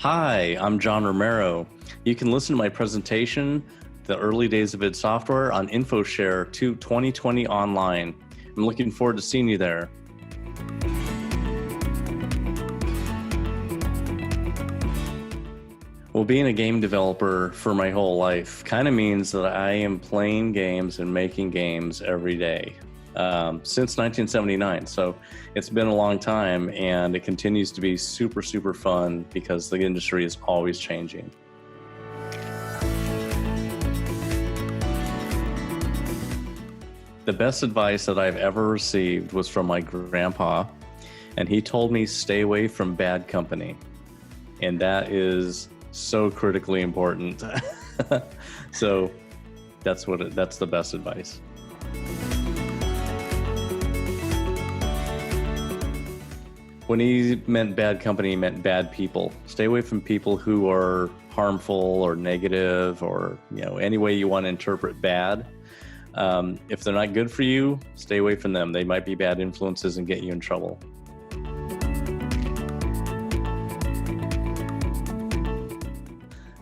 Hi, I'm John Romero. You can listen to my presentation, The Early Days of id Software, on Infoshare 2020 online. I'm looking forward to seeing you there. Well, being a game developer for my whole life kind of means that I am playing games and making games every day since 1979. So it's been a long time, and it continues to be super, super fun because the industry is always changing. The best advice that I've ever received was from my grandpa, and he told me stay away from bad company. And that is so critically important. So that's the best advice. When he meant bad company, he meant bad people. Stay away from people who are harmful or negative, or any way you want to interpret bad. If they're not good for you, stay away from them. They might be bad influences and get you in trouble.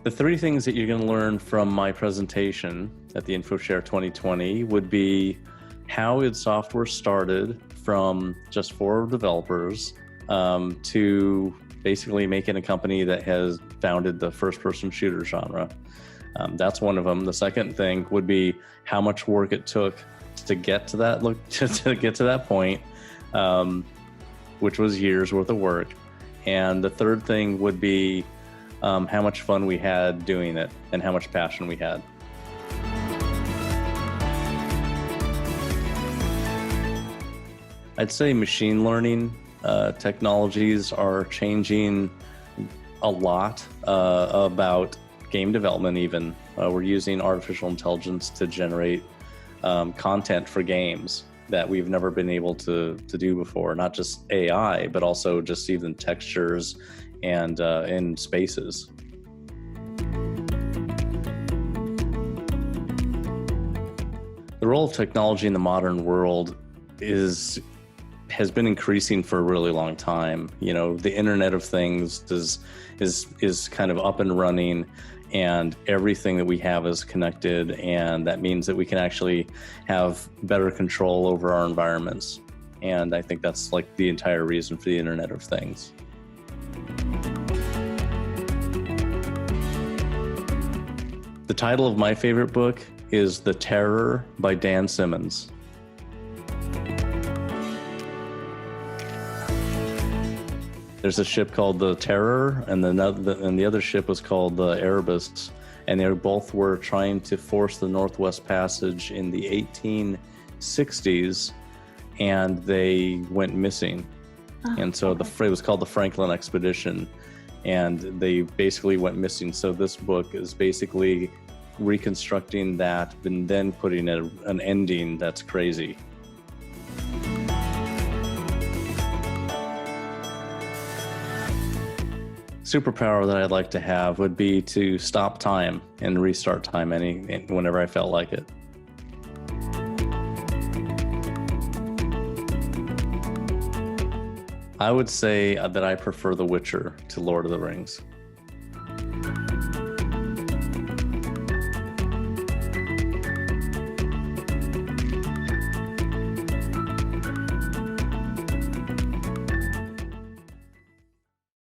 The three things that you're going to learn from my presentation at the Infoshare 2020 would be how id Software started from just 4 developers to basically making a company that has founded the first-person shooter genre. That's one of them. The second thing would be how much work it took to get to that to get to that point, which was years worth of work. And the third thing would be how much fun we had doing it and how much passion we had. I'd say machine learning technologies are changing a lot about game development even. We're using artificial intelligence to generate content for games that we've never been able to do before. Not just AI, but also just even textures and in spaces. The role of technology in the modern world has been increasing for a really long time. The Internet of Things is kind of up and running, and everything that we have is connected, and that means that we can actually have better control over our environments. And I think that's like the entire reason for the Internet of Things. The title of my favorite book is The Terror by Dan Simmons. There's a ship called the Terror, and the other ship was called the Erebus, and they both were trying to force the Northwest Passage in the 1860s, and they went missing. And so it was called the Franklin Expedition, and they basically went missing. So this book is basically reconstructing that and then putting an ending that's crazy. Superpower that I'd like to have would be to stop time and restart time whenever I felt like it. I would say that I prefer The Witcher to Lord of the Rings.